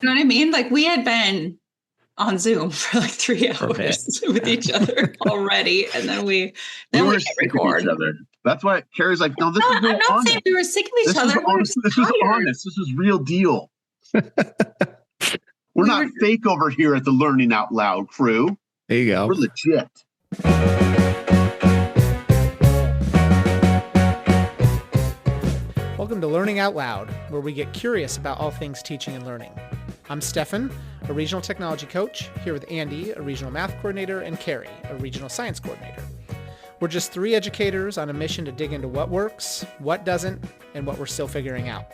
You know what I mean? Like we had been on Zoom for like 3 hours with each other already. And then we were hit sick of record. each other. That's why Carrie's like, no, this is real I'm not honest. saying we were sick of each This other. is honest. This is honest. This is real deal. We're not fake over here at the Learning Out Loud crew. There you go. We're legit. Welcome to Learning Out Loud, where we get curious about all things teaching and learning. I'm Stefan, a regional technology coach, here with Andy, a regional math coordinator, and Carrie, a regional science coordinator. We're just three educators on a mission to dig into what works, what doesn't, and what we're still figuring out.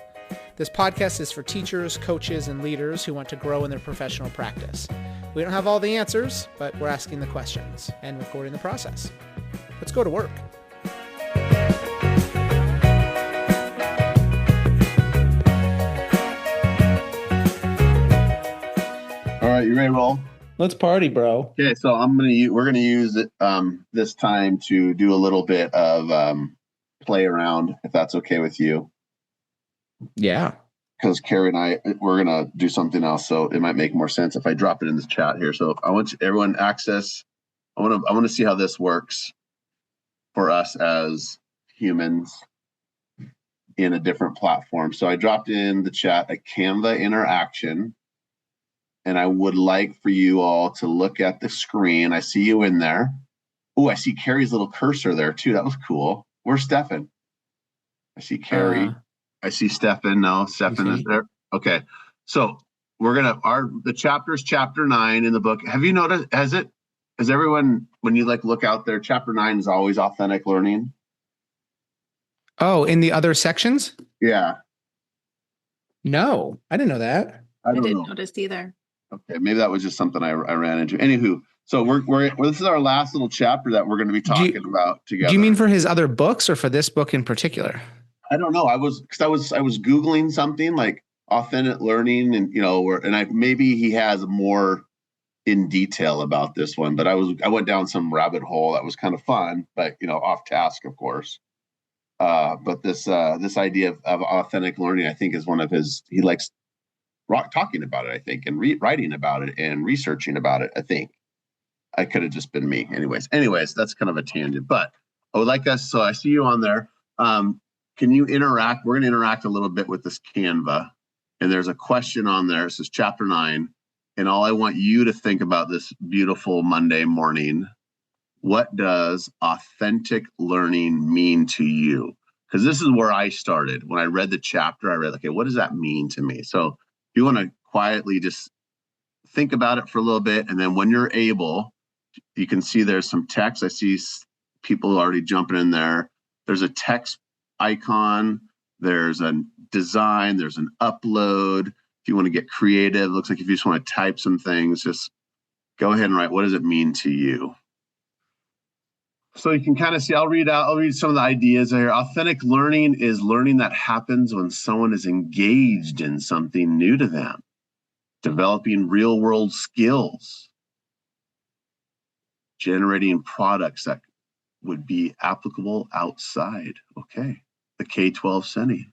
This podcast is for teachers, coaches, and leaders who want to grow in their professional practice. We don't have all the answers, but we're asking the questions and recording the process. Let's go to work. All right, you ready to roll? Let's party, bro. Okay, so we're gonna use it this time to do a little bit of play around, if that's okay with you. Yeah. Because Carrie and I, we're gonna do something else, so it might make more sense if I drop it in this chat here. So I want everyone access. I want to see how this works for us as humans in a different platform. So I dropped in the chat a Canva interaction. And I would like for you all to look at the screen. I see you in there. Oh, I see Carrie's little cursor there too. That was cool. Where's Stefan? I see Carrie. I see Stefan. No, Stefan is there. Okay. So we're the chapter is chapter 9 in the book. Have you noticed, has everyone, when you look out there, chapter 9 is always authentic learning? Oh, in the other sections? Yeah. No, I didn't know that. I didn't notice either. Okay, maybe that was just something I ran into. Anywho, so this is our last little chapter that we're going to be talking about together. Do you mean for his other books or for this book in particular? I don't know. I was Googling something like authentic learning, and maybe he has more in detail about this one. But I went down some rabbit hole that was kind of fun, but off task, of course. But this idea of authentic learning, I think, is one of his. He likes talking about it, I think, and writing about it and researching about it. I think I could have just been me. Anyways, that's kind of a tangent, but I would like us. So I see you on there. Can you interact? We're going to interact a little bit with this Canva, and there's a question on there. It says chapter 9, and all I want you to think about this beautiful Monday morning. What does authentic learning mean to you? Because this is where I started. When I read the chapter, I read, okay, what does that mean to me? So you want to quietly just think about it for a little bit. And then when you're able, you can see there's some text. I see people already jumping in there. There's a text icon. There's a design. There's an upload. If you want to get creative, it looks like if you just want to type some things, just go ahead and write, what does it mean to you? So you can kind of see, I'll read some of the ideas here. Authentic learning is learning that happens when someone is engaged in something new to them, developing real world skills, generating products that would be applicable outside. Okay, the K-12 setting.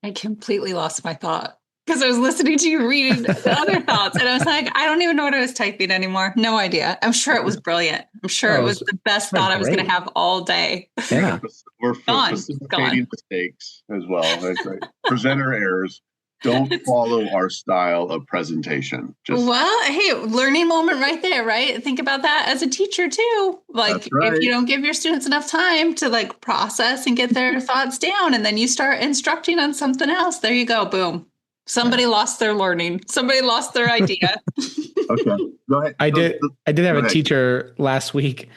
I completely lost my thought because I was listening to you reading the other thoughts, and I was like, I don't even know what I was typing anymore. No idea. I'm sure it was brilliant. I'm sure it was the best thought I was going to have all day. Yeah. We're facilitating mistakes as well. That's right. Presenter errors. Don't follow our style of presentation. Well, hey, learning moment right there, right? Think about that as a teacher too. Like if you don't give your students enough time to process and get their thoughts down, and then you start instructing on something else, there you go. Boom. Somebody lost their learning. Somebody lost their idea. Okay, go ahead. I did have a teacher last week.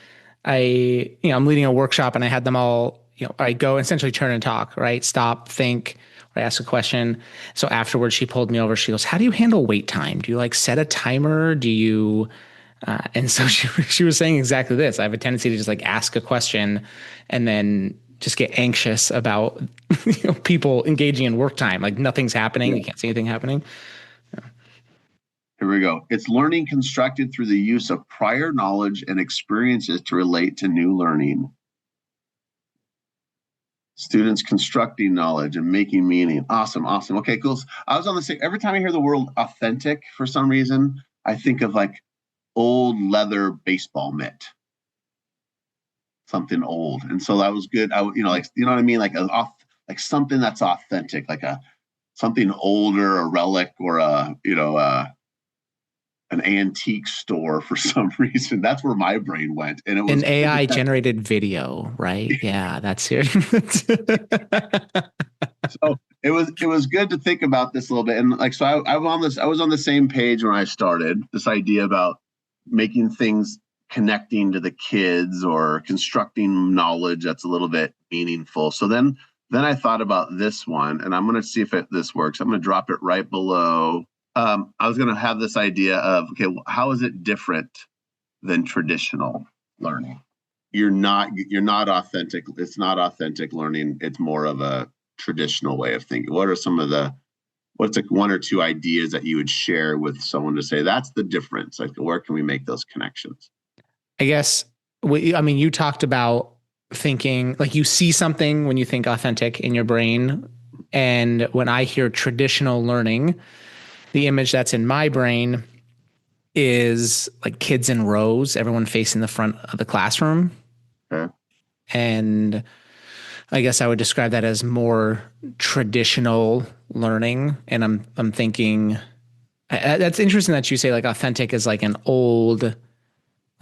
I'm leading a workshop, and I had them all, I go essentially turn and talk, right? Stop, think, or ask a question. So afterwards she pulled me over. She goes, how do you handle wait time? Do you set a timer? Do you, and so she was saying exactly this. I have a tendency to just ask a question and then just get anxious about people engaging in work time. Nothing's happening. Yeah. You can't see anything happening. Yeah. Here we go. It's learning constructed through the use of prior knowledge and experiences to relate to new learning. Students constructing knowledge and making meaning. Awesome. Okay, cool. I was on the same. Every time I hear the word authentic, for some reason, I think of like old leather baseball mitt, something old. And so that was good. Like, you know what I mean? Like something that's authentic, like something older, a relic, or an antique store for some reason. That's where my brain went. And it was an AI generated video, right? Yeah, that's it. So it was good to think about this a little bit. And like, so I was on the same page when I started this idea about making things connecting to the kids or constructing knowledge that's a little bit meaningful. So then I thought about this one, and I'm going to see if this works. I'm going to drop it right below. I was going to have this idea of, okay, how is it different than traditional learning? You're not authentic. It's not authentic learning. It's more of a traditional way of thinking. What are what's like one or two ideas that you would share with someone to say that's the difference? Like, where can we make those connections? I guess, you talked about thinking, like, you see something when you think authentic in your brain. And when I hear traditional learning, the image that's in my brain is like kids in rows, everyone facing the front of the classroom. Okay. And I guess I would describe that as more traditional learning. And I'm thinking that's interesting that you say like authentic is like an old,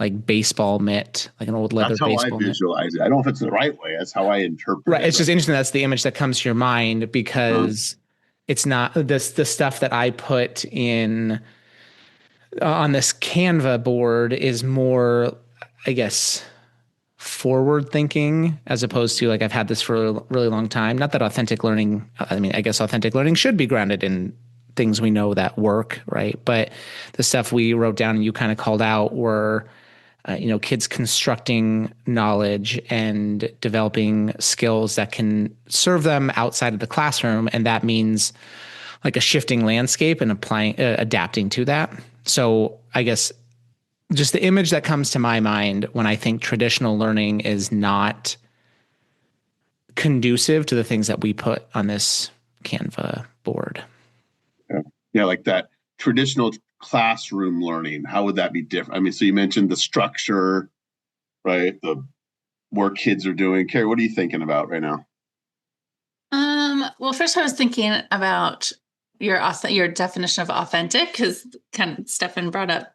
like baseball mitt, like an old leather baseball mitt. That's how I visualize it. I don't know if it's the right way. That's how I interpret it. Right. It's just interesting. That's the image that comes to your mind because it's not the stuff that I put in on this Canva board is more, I guess, forward thinking as opposed to like I've had this for a really long time. Not that authentic learning, I guess authentic learning should be grounded in things we know that work, right? But the stuff we wrote down and you kind of called out were kids constructing knowledge and developing skills that can serve them outside of the classroom. And that means like a shifting landscape and adapting to that. So I guess just the image that comes to my mind when I think traditional learning is not conducive to the things that we put on this Canva board. Yeah, like that traditional classroom learning, how would that be different? So you mentioned the structure, right? The work kids are doing. Carrie, what are you thinking about right now? Well, first I was thinking about your definition of authentic, because kind of Stefan brought up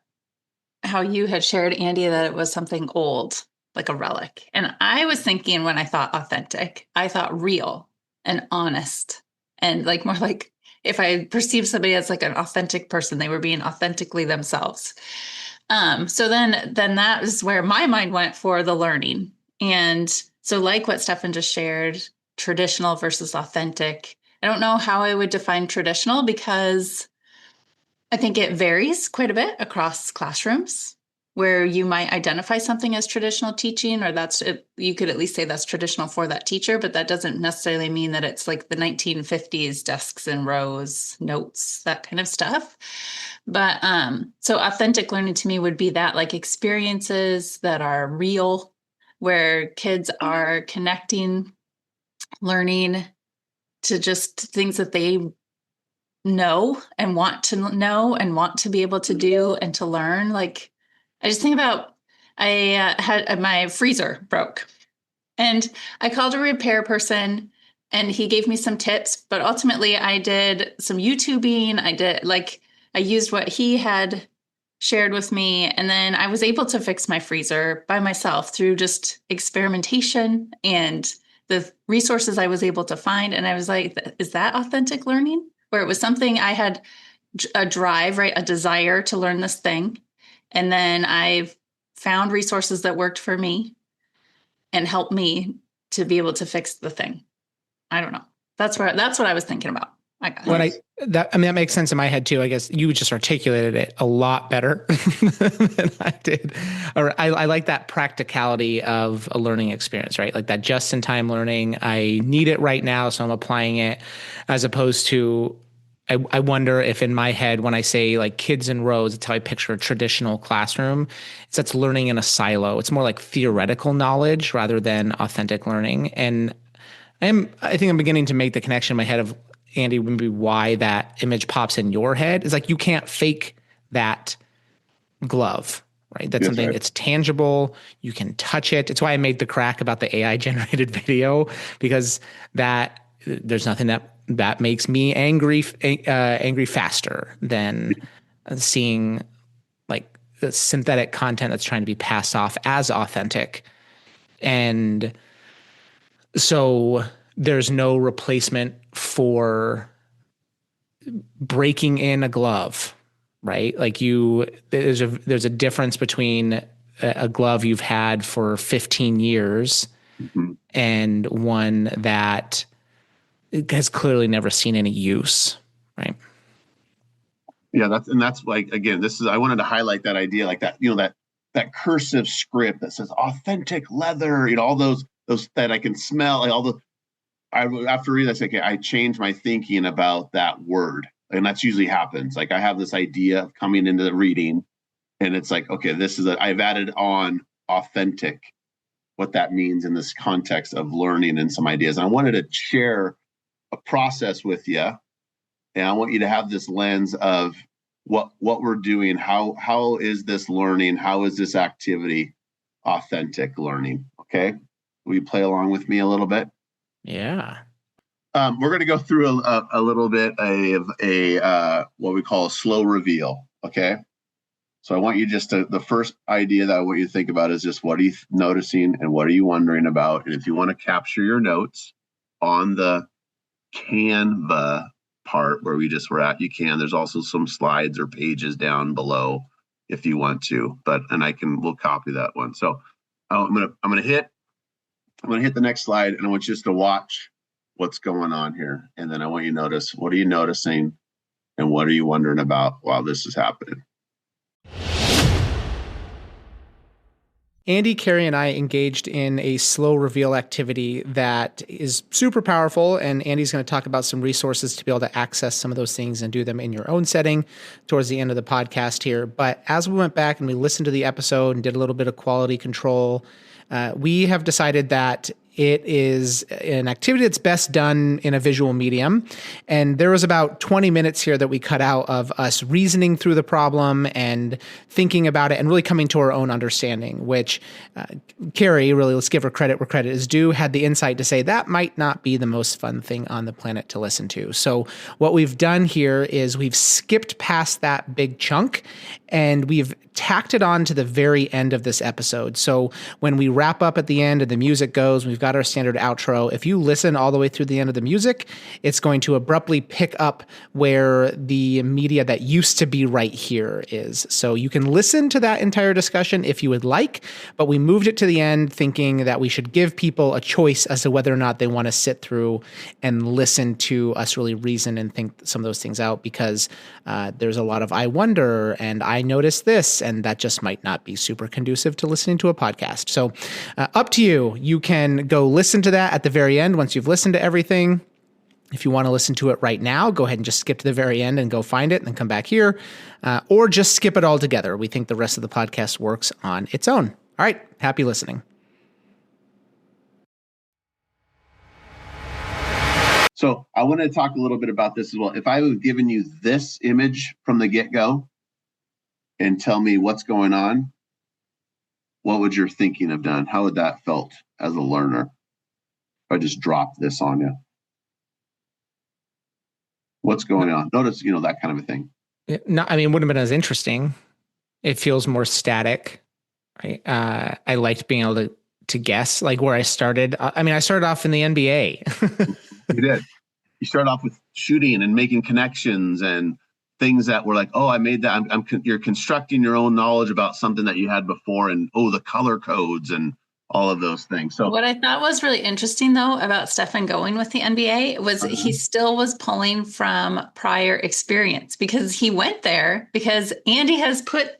how you had shared, Andy, that it was something old, like a relic. And I was thinking when I thought authentic, I thought real and honest and like more like if I perceive somebody as like an authentic person, they were being authentically themselves. So then that is where my mind went for the learning. And so like what Stefan just shared, traditional versus authentic. I don't know how I would define traditional because I think it varies quite a bit across classrooms where you might identify something as traditional teaching, or you could at least say that's traditional for that teacher, but that doesn't necessarily mean that it's like the 1950s desks and rows, notes, that kind of stuff. But so authentic learning to me would be that like experiences that are real, where kids are connecting, learning to just things that they know and want to be able to do and to learn. Like, I just think about, I had my freezer broke and I called a repair person and he gave me some tips, but ultimately I did some YouTubing. I used what he had shared with me. And then I was able to fix my freezer by myself through just experimentation and the resources I was able to find. And I was like, is that authentic learning? Where it was something I had a drive, right? A desire to learn this thing. And then I've found resources that worked for me and helped me to be able to fix the thing. I don't know. That's what I was thinking about. That makes sense in my head too. I guess you just articulated it a lot better than I did. I like that practicality of a learning experience, right? Like that just-in-time learning. I need it right now, so I'm applying it, as opposed to I wonder if in my head, when I say like kids in rows, it's how I picture a traditional classroom. That's learning in a silo. It's more like theoretical knowledge rather than authentic learning. And I think I'm beginning to make the connection in my head of, Andy, maybe why that image pops in your head. It's like you can't fake that glove, right? That's something that's tangible. You can touch it. It's why I made the crack about the AI generated video, because there's nothing that makes me angry faster than seeing like the synthetic content that's trying to be passed off as authentic. And so there's no replacement for breaking in a glove, right? Like there's a difference between a glove you've had for 15 years and one that has clearly never seen any use, right? Yeah, that's like, again, I wanted to highlight that idea, like that, that cursive script that says authentic leather, all those that I can smell, like all the. After reading this, okay, I changed my thinking about that word, and that's usually happens. Like I have this idea of coming into the reading, and it's like, okay, I've added on authentic, what that means in this context of learning and some ideas. And I wanted to share a process with you, and I want you to have this lens of what we're doing. How is this learning? How is this activity authentic learning? Okay, will you play along with me a little bit? Yeah. We're going to go through a little bit of a what we call a slow reveal. Okay. So I want you the first idea that I want you to think about is just what are you noticing and what are you wondering about? And if you want to capture your notes on the Canva part where we just were at, you can. There's also some slides or pages down below if you want to, we'll copy that one. So I'm going to hit the next slide, and I want you just to watch what's going on here. And then I want you to notice, what are you noticing and what are you wondering about while this is happening? Andy, Carrie, and I engaged in a slow reveal activity that is super powerful. And Andy's going to talk about some resources to be able to access some of those things and do them in your own setting towards the end of the podcast here. But as we went back and we listened to the episode and did a little bit of quality control, we have decided that it is an activity that's best done in a visual medium. And there was about 20 minutes here that we cut out of us reasoning through the problem and thinking about it and really coming to our own understanding, which Carrie, really, let's give her credit where credit is due, had the insight to say that might not be the most fun thing on the planet to listen to. So what we've done here is we've skipped past that big chunk and we've tacked it on to the very end of this episode. So when we wrap up at the end and the music goes, we've got our standard outro. If you listen all the way through the end of the music, it's going to abruptly pick up where the media that used to be right here is. So you can listen to that entire discussion if you would like, but we moved it to the end thinking that we should give people a choice as to whether or not they want to sit through and listen to us really reason and think some of those things out, because there's a lot of I wonder and I noticed this, and that just might not be super conducive to listening to a podcast. So up to you. You can go listen to that at the very end once you've listened to everything. If you want to listen to it right now, go ahead and just skip to the very end and go find it and then come back here, or just skip it all together. We think the rest of the podcast works on its own. All right. Happy listening. So I want to talk a little bit about this as well. If I had given you this image from the get-go and tell me what's going on, what would your thinking have done? How would that felt as a learner if I just dropped this on you? What's going on? Notice, that kind of a thing. No, it wouldn't have been as interesting. It feels more static. Right? I liked being able to guess like where I started. I started off in the NBA. You did. You start off with shooting and making connections and things that were like, oh, I made that. You're constructing your own knowledge about something that you had before, and the color codes and all of those things. So what I thought was really interesting though about Stefan going with the NBA was he still was pulling from prior experience, because he went there because Andy has put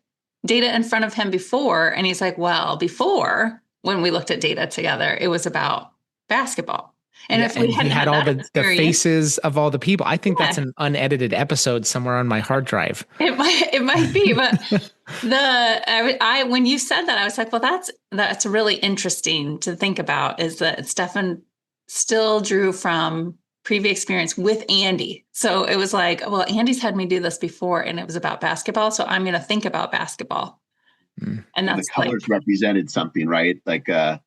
data in front of him before. And he's like, well, before when we looked at data together, it was about basketball. And if we had all the faces of all the people, I think that's an unedited episode somewhere on my hard drive. It might be, but when you said that, I was like, well, that's really interesting to think about, is that Stefan still drew from previous experience with Andy. So it was like, well, Andy's had me do this before and it was about basketball. So I'm going to think about basketball. And that's the colors represented something, right? Like there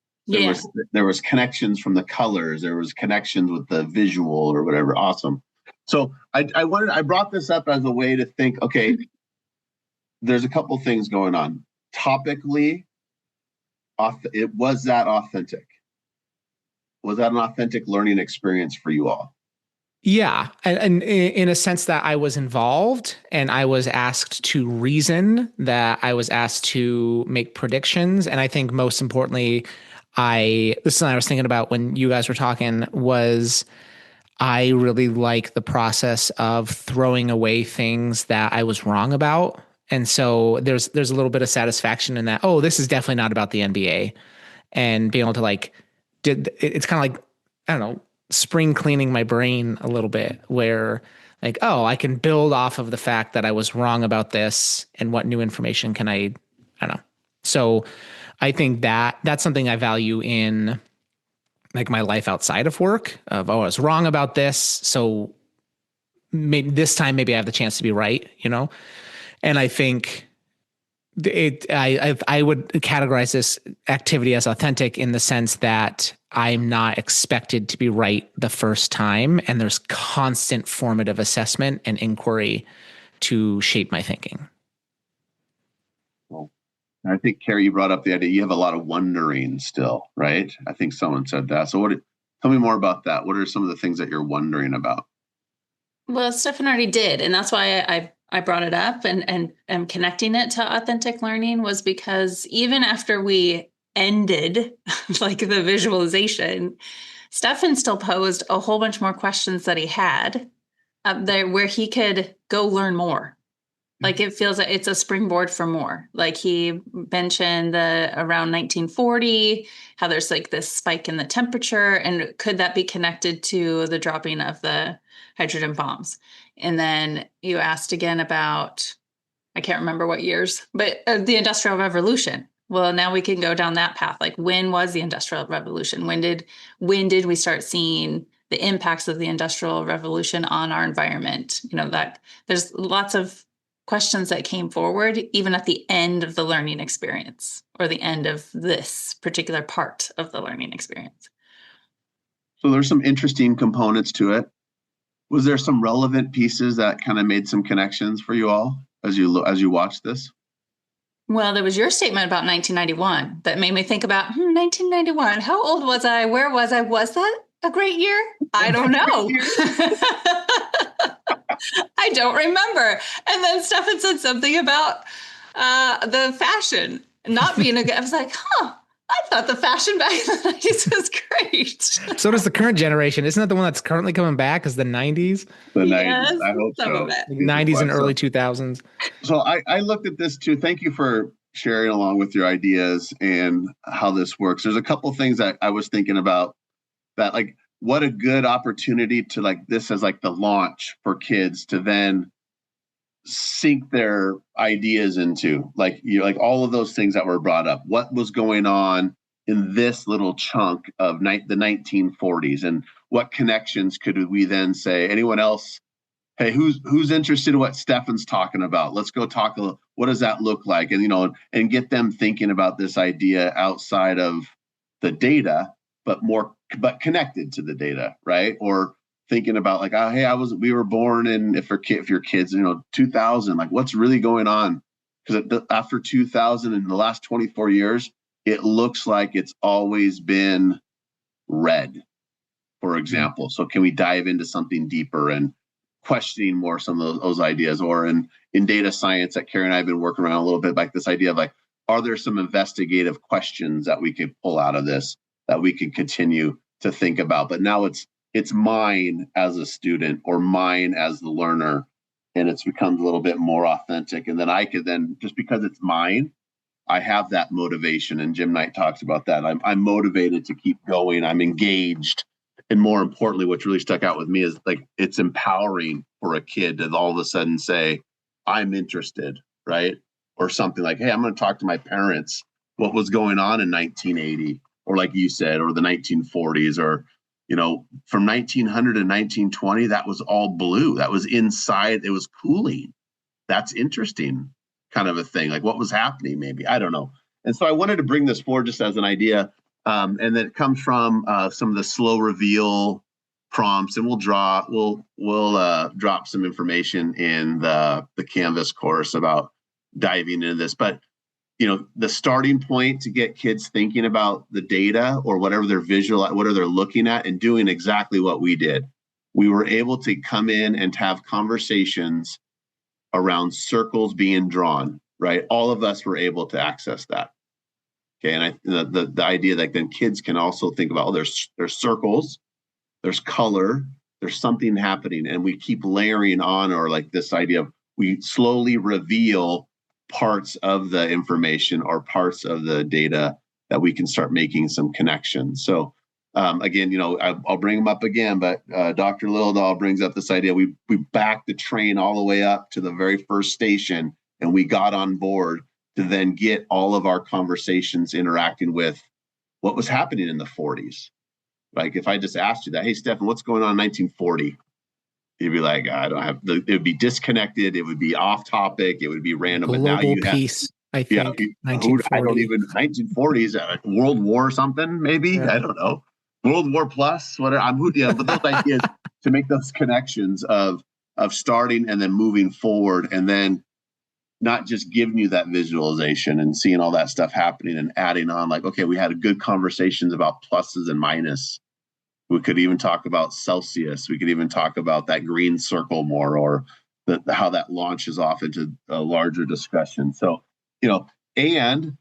was connections from the colors. There was connections with the visual or whatever. Awesome. So I brought this up as a way to think, okay, there's a couple things going on. Topically, was that authentic? Was that an authentic learning experience for you all? Yeah. And in a sense that I was involved and I was asked to reason, that I was asked to make predictions. And I think most importantly, this is something I was thinking about when you guys were talking, was I really like the process of throwing away things that I was wrong about. And so there's a little bit of satisfaction in that. Oh, this is definitely not about the NBA, and being able to it's kind of like, I don't know, spring cleaning my brain a little bit, where like, oh, I can build off of the fact that I was wrong about this, and what new information can I don't know. So I think that's something I value in like my life outside of work, of, oh, I was wrong about this, so maybe this time, maybe I have the chance to be right, And I think I would categorize this activity as authentic in the sense that I'm not expected to be right the first time, and there's constant formative assessment and inquiry to shape my thinking. Well, I think, Carrie, you brought up the idea you have a lot of wondering still, right? I think someone said that. So tell me more about that. What are some of the things that you're wondering about? Well, Stefan already did, and that's why I brought it up and am connecting it to authentic learning, was because even after we ended like the visualization, Stefan still posed a whole bunch more questions that he had up there where he could go learn more. Like it feels like it's a springboard for more. Like he mentioned around 1940, how there's like this spike in the temperature, and could that be connected to the dropping of the hydrogen bombs? And then you asked again about, I can't remember what years, but the Industrial Revolution. Well, now we can go down that path. Like, when was the Industrial Revolution? When did we start seeing the impacts of the Industrial Revolution on our environment? That there's lots of questions that came forward even at the end of the learning experience, or the end of this particular part of the learning experience. So there's some interesting components to it. Was there some relevant pieces that kind of made some connections for you all as you watched this? Well, there was your statement about 1991 that made me think about 1991. How old was I? Where was I? Was that a great year? I don't know. I don't remember. And then Stefan said something about the fashion not being a good. I was like, I thought the fashion back in the 90s was great. So does the current generation. Isn't that the one that's currently coming back, is the 90s? The 90s, I hope so. 90s and early 2000s. So I looked at this too. Thank you for sharing along with your ideas and how this works. There's a couple things that I was thinking about, that like, what a good opportunity to like this as like the launch for kids to then sink their ideas into, like all of those things that were brought up. What was going on in this little chunk of the 1940s, and what connections could we then say? Anyone else? Hey, who's interested in what Stefan's talking about? Let's go talk. What does that look like? And and get them thinking about this idea outside of the data, but connected to the data, right? Or thinking about like, oh, hey, we were born in, if your kids, 2000, like what's really going on? Because after 2000, in the last 24 years, it looks like it's always been red, for example. So can we dive into something deeper and questioning more some of those ideas? Or in data science that Carrie and I have been working around a little bit, like this idea of like, are there some investigative questions that we could pull out of this that we could continue to think about? But now it's mine as a student or mine as the learner, and it's become a little bit more authentic. And then I could then, just because it's mine, I have that motivation. And Jim Knight talks about that. I'm motivated to keep going. I'm engaged. And more importantly, what's really stuck out with me is like, it's empowering for a kid to all of a sudden say, I'm interested, right? Or something like, hey, I'm going to talk to my parents what was going on in 1980, or like you said, or the 1940s, or from 1900 to 1920, that was all blue. That was inside. It was cooling. That's interesting, kind of a thing. Like what was happening, maybe. I don't know. And so I wanted to bring this forward just as an idea. And then it comes from some of the slow reveal prompts, and we'll drop some information in the Canvas course about diving into this. But the starting point to get kids thinking about the data or whatever they're looking at and doing exactly what we did. We were able to come in and have conversations around circles being drawn, right? All of us were able to access that. Okay, and the idea that then kids can also think about, there's circles, there's color, there's something happening, and we keep layering on, or like this idea of we slowly reveal parts of the information or parts of the data that we can start making some connections. So again, I'll bring them up again, but Dr. Lildahl brings up this idea. We backed the train all the way up to the very first station, and we got on board to then get all of our conversations interacting with what was happening in the 40s. Like if I just asked you that, hey, Stefan, what's going on in 1940? You'd be like, I don't have. It would be disconnected. It would be off topic. It would be random. Global but now you peace, I think. I don't even 1940s. World War something maybe. Yeah. I don't know. World War plus. Whatever. But those ideas to make those connections of starting and then moving forward, and then not just giving you that visualization and seeing all that stuff happening and adding on. Like, okay, we had good conversations about pluses and minus. We could even talk about Celsius. We could even talk about that green circle more, or how that launches off into a larger discussion. So, and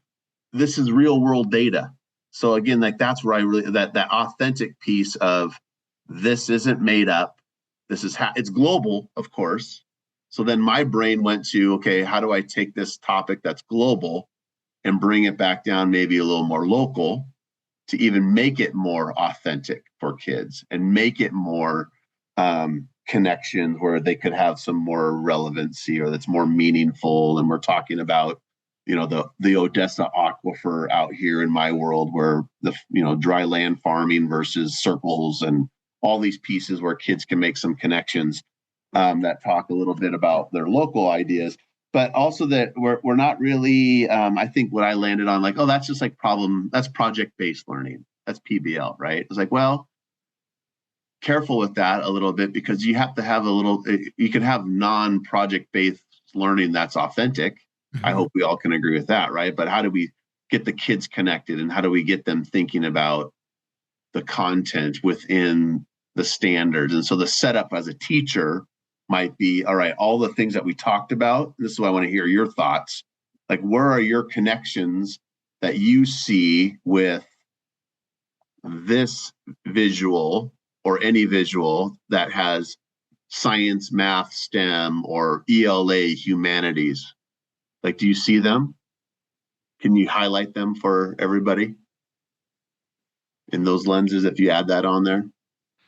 this is real world data. So again, like that's where I really, that authentic piece of this isn't made up. This is it's global, of course. So then my brain went to, okay, how do I take this topic that's global and bring it back down maybe a little more local, to even make it more authentic for kids and make it more connections where they could have some more relevancy or that's more meaningful. And we're talking about, the Odessa aquifer out here in my world, where the, dry land farming versus circles and all these pieces where kids can make some connections that talk a little bit about their local ideas. But also that we're not really, I think what I landed on, like, oh, that's just like that's project-based learning. That's PBL, right? It's like, well, careful with that a little bit, because you have to have you can have non-project-based learning that's authentic. Mm-hmm. I hope we all can agree with that, right? But how do we get the kids connected, and how do we get them thinking about the content within the standards? And so the setup as a teacher might be, all right, all the things that we talked about, this is what I want to hear your thoughts. Like, where are your connections that you see with this visual or any visual that has science, math, STEM, or ELA, humanities? Like, do you see them? Can you highlight them for everybody in those lenses if you add that on there?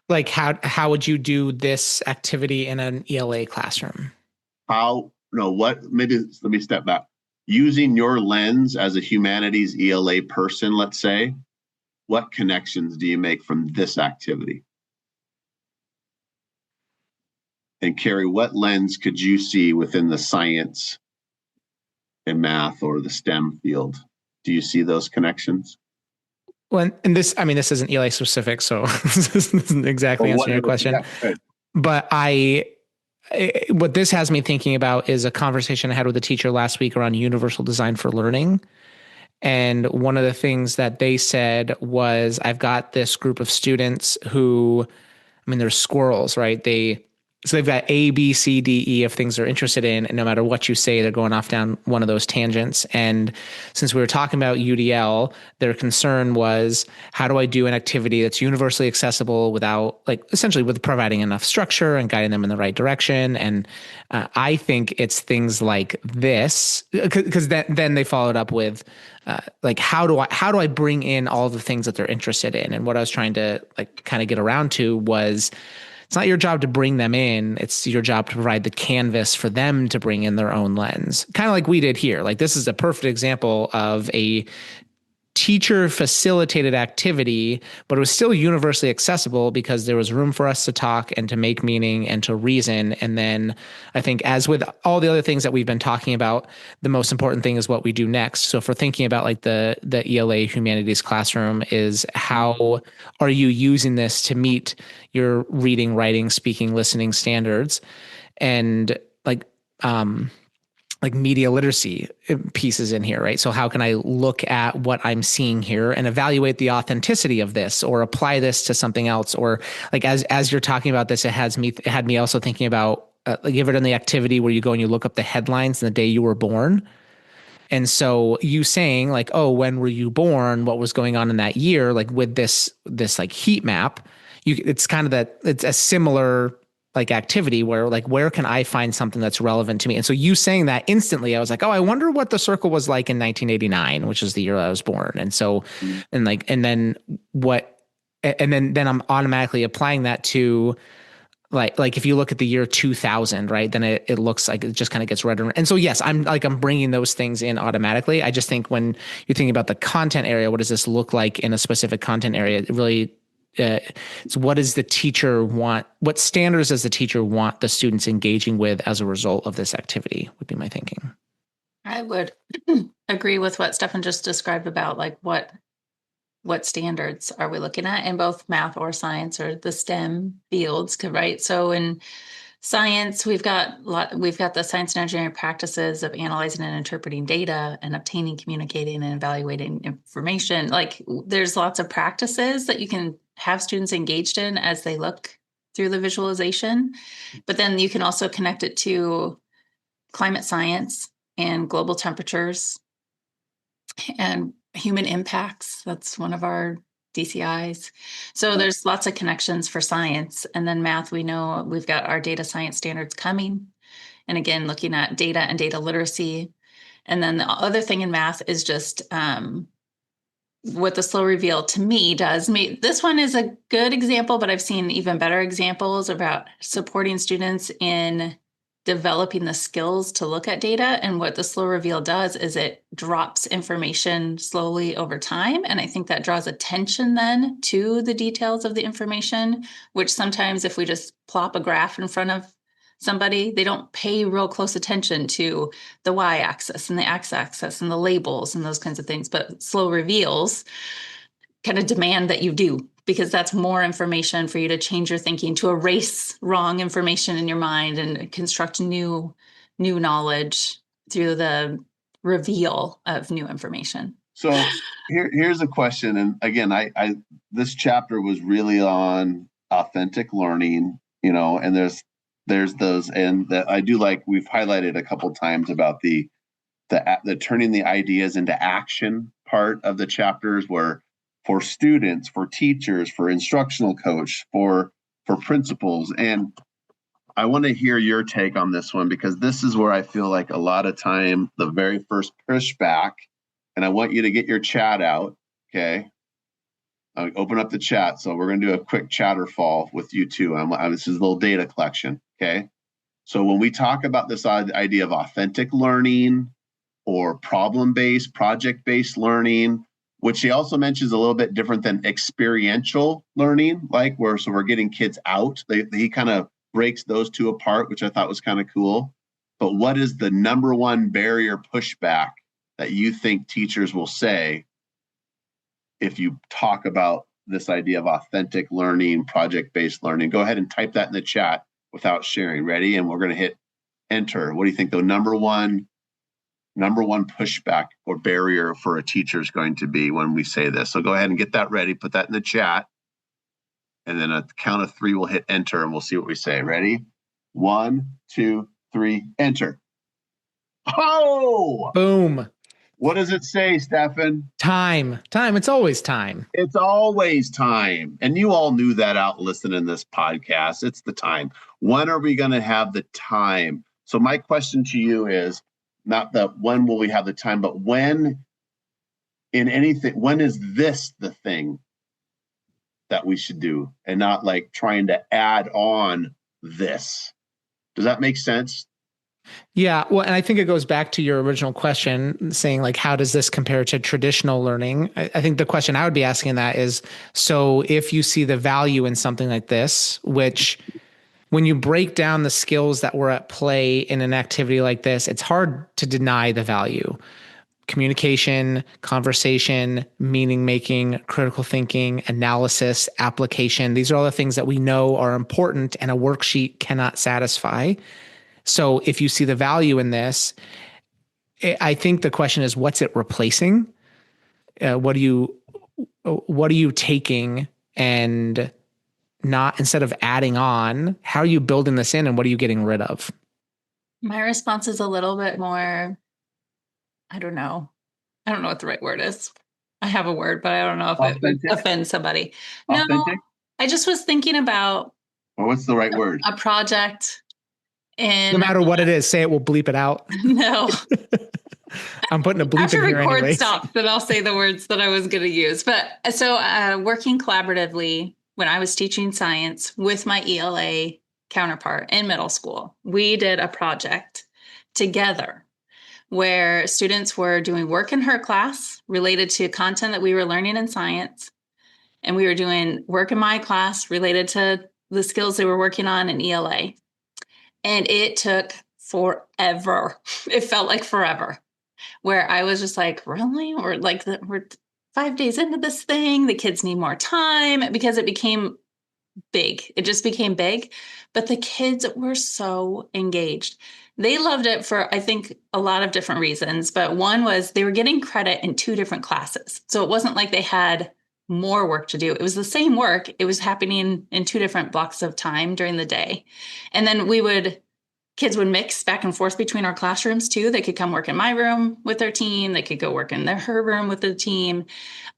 Like how would you do this activity in an ELA classroom? Maybe let me step back. Using your lens as a humanities ELA person, let's say, what connections do you make from this activity? And Carrie, what lens could you see within the science and math or the STEM field? Do you see those connections? Well, and this isn't ELA specific, so this isn't exactly answering your question. Yeah, but what this has me thinking about is a conversation I had with a teacher last week around universal design for learning. And one of the things that they said was, I've got this group of students who, they're squirrels, right? So they've got A, B, C, D, E of things they're interested in, and no matter what you say, they're going off down one of those tangents. And since we were talking about UDL, their concern was, how do I do an activity that's universally accessible without, essentially with providing enough structure and guiding them in the right direction? And I think it's things like this, because then they followed up with, how do I bring in all the things that they're interested in? And what I was trying to kind of get around to was, it's not your job to bring them in. It's your job to provide the canvas for them to bring in their own lens. Kind of like we did here. Like, this is a perfect example of a teacher facilitated activity, but it was still universally accessible because there was room for us to talk and to make meaning and to reason. And then I think, as with all the other things that we've been talking about, the most important thing is what we do next. So if we're thinking about like the ELA humanities classroom, is how are you using this to meet your reading, writing, speaking, listening standards? And like media literacy pieces in here, right? So how can I look at what I'm seeing here and evaluate the authenticity of this, or apply this to something else? Or like, as you're talking about this, it had me also thinking about, like, you ever done the activity where you go and you look up the headlines and the day you were born? And so you saying like, oh, when were you born? What was going on in that year? Like with this like heat map, it's kind of that, it's a similar like activity where like, where can I find something that's relevant to me? And so you saying that, instantly I was like, oh, I wonder what the circle was like in 1989, which is the year I was born. And so, and then I'm automatically applying that to like if you look at the year 2000, right, then it looks like it just kind of gets redder. And so, yes, I'm bringing those things in automatically. I just think when you're thinking about the content area, what does this look like in a specific content area? It really, so what does the teacher want? What standards does the teacher want the students engaging with as a result of this activity, would be my thinking. I would agree with what Stefan just described about like what standards are we looking at in both math or science or the STEM fields, right? So in science, we've got the science and engineering practices of analyzing and interpreting data and obtaining, communicating, and evaluating information. Like there's lots of practices that you can have students engaged in as they look through the visualization. But then you can also connect it to climate science and global temperatures and human impacts. That's one of our DCIs. So there's lots of connections for science. And then math, we know we've got our data science standards coming. And again, looking at data and data literacy. And then the other thing in math is just what the slow reveal to me does. This one is a good example, but I've seen even better examples about supporting students in developing the skills to look at data. And what the slow reveal does is it drops information slowly over time. And I think that draws attention then to the details of the information, which sometimes if we just plop a graph in front of somebody, they don't pay real close attention to the y-axis and the x-axis and the labels and those kinds of things. But slow reveals kind of demand that you do, because that's more information for you to change your thinking, to erase wrong information in your mind and construct new knowledge through the reveal of new information. So here's a question. And again, I this chapter was really on authentic learning, and there's those, and that I do like, we've highlighted a couple times about the turning the ideas into action part of the chapters, where for students, for teachers, for instructional coach, for principals. And I want to hear your take on this one, because this is where I feel like a lot of time, the very first pushback, and I want you to get your chat out. Okay. Open up the chat. So we're going to do a quick chatter fall with you too. This is a little data collection. Okay. So when we talk about this idea of authentic learning or problem-based, project-based learning, which he also mentions a little bit different than experiential learning, like so we're getting kids out. He kind of breaks those two apart, which I thought was kind of cool. But what is the number one barrier pushback that you think teachers will say if you talk about this idea of authentic learning, project-based learning? Go ahead and type that in the chat without sharing. Ready? And we're going to hit enter. What do you think the number one pushback or barrier for a teacher is going to be when we say this? So go ahead and get that ready. Put that in the chat. And then at the count of 3, we'll hit enter and we'll see what we say. Ready? 1, 2, 3, enter. Oh! Boom. What does it say, Stefan? Time. It's always time. It's always time. And you all knew that out listening to this podcast. It's the time. When are we going to have the time? So my question to you is not that when will we have the time, but when is this the thing that we should do, and not like trying to add on this? Does that make sense? Yeah. Well, and I think it goes back to your original question saying like, how does this compare to traditional learning? I think the question I would be asking that is, so if you see the value in something like this, which when you break down the skills that were at play in an activity like this, it's hard to deny the value. Communication, conversation, meaning making, critical thinking, analysis, application. These are all the things that we know are important and a worksheet cannot satisfy. So if you see the value in this, I think the question is, what's it replacing? What are you taking and not, instead of adding on, how are you building this in and what are you getting rid of? My response is a little bit more, I don't know what the right word is. I have a word, but I don't know if Authentic? it offends somebody. Authentic? No, I just was thinking about Or what's the right word? a project. And no matter what it is, say it, we'll bleep it out. No. I'm putting a bleep After in here record anyway. stops, then I'll say the words that I was going to use. But so working collaboratively when I was teaching science with my ELA counterpart in middle school, we did a project together where students were doing work in her class related to content that we were learning in science. And we were doing work in my class related to the skills they were working on in ELA. And it took forever. It felt like forever, where I was just like, really? Or like, we're 5 days into this thing. The kids need more time, because it became big. It just became big. But the kids were so engaged. They loved it for, I think, a lot of different reasons. But one was they were getting credit in 2 different classes. So it wasn't like they had more work to do. It was the same work. It was happening in 2 different blocks of time during the day. And then kids would mix back and forth between our classrooms too. They could come work in my room with their team. They could go work in her room with the team.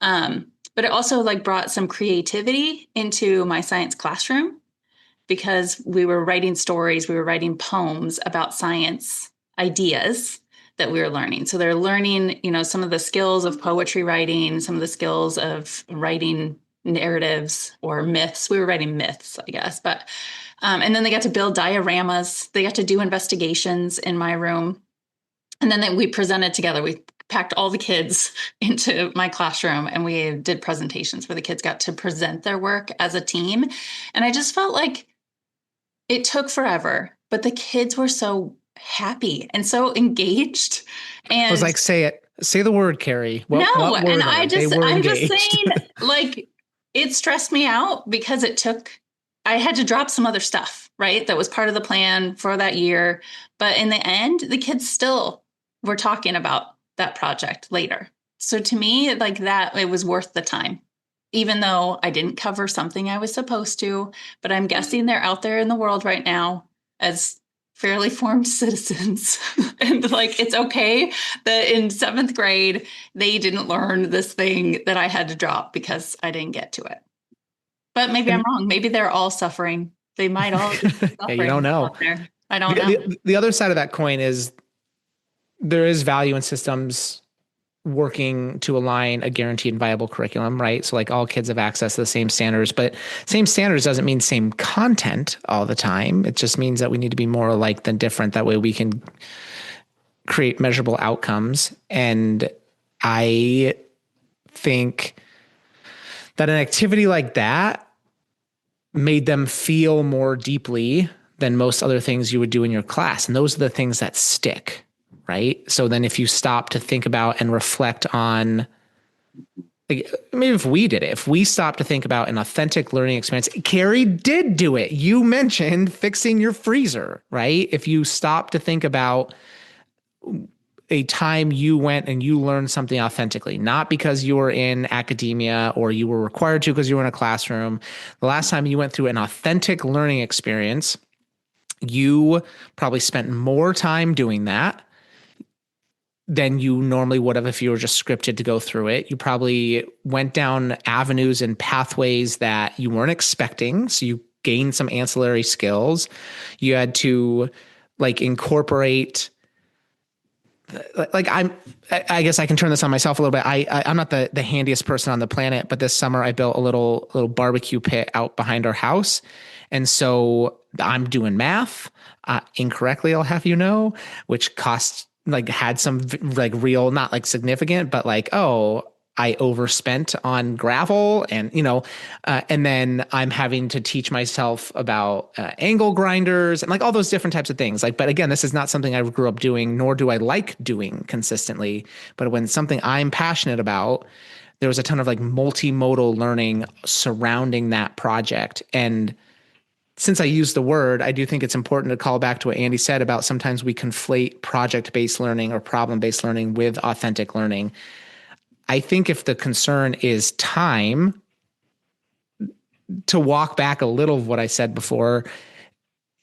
But it also like brought some creativity into my science classroom, because we were writing stories, we were writing poems about science ideas that we were learning. So they're learning, some of the skills of poetry writing, some of the skills of writing narratives or myths. We were writing myths, I guess, but and then they got to build dioramas. They got to do investigations in my room. And then we presented together. We packed all the kids into my classroom and we did presentations where the kids got to present their work as a team. And I just felt like it took forever, but the kids were so happy and so engaged. And I was like, say it. Say the word, Carrie. I'm just saying, like, it stressed me out because I had to drop some other stuff, right? That was part of the plan for that year. But in the end, the kids still were talking about that project later. So to me, like that, it was worth the time, even though I didn't cover something I was supposed to. But I'm guessing they're out there in the world right now as fairly formed citizens. And like, it's okay that in 7th grade, they didn't learn this thing that I had to drop because I didn't get to it. But maybe I'm wrong. Maybe they're all suffering. They might all be suffering. Yeah, you don't know. I don't know. The other side of that coin is there is value in systems working to align a guaranteed and viable curriculum, right? So like all kids have access to the same standards, but same standards doesn't mean same content all the time. It just means that we need to be more alike than different. That way we can create measurable outcomes. And I think that an activity like that made them feel more deeply than most other things you would do in your class. And those are the things that stick, right? So then if you stop to think about and reflect on, like, maybe if we did it, if we stopped to think about an authentic learning experience, Carrie did do it. You mentioned fixing your freezer, right? If you stop to think about a time you went and you learned something authentically, not because you were in academia or you were required to because you were in a classroom. The last time you went through an authentic learning experience, you probably spent more time doing that than you normally would have if you were just scripted to go through it. You probably went down avenues and pathways that you weren't expecting. So you gained some ancillary skills. You had to like incorporate, like I guess I can turn this on myself a little bit. I'm not the handiest person on the planet, but this summer I built a little barbecue pit out behind our house. And so I'm doing math incorrectly, I'll have you know, which costs like had some like real, not like significant, but like, oh, I overspent on gravel and, and then I'm having to teach myself about angle grinders and like all those different types of things. Like, but again, this is not something I grew up doing, nor do I like doing consistently. But when something I'm passionate about, there was a ton of like multimodal learning surrounding that project. And since I use the word, I do think it's important to call back to what Andy said about sometimes we conflate project-based learning or problem-based learning with authentic learning. I think if the concern is time, to walk back a little of what I said before,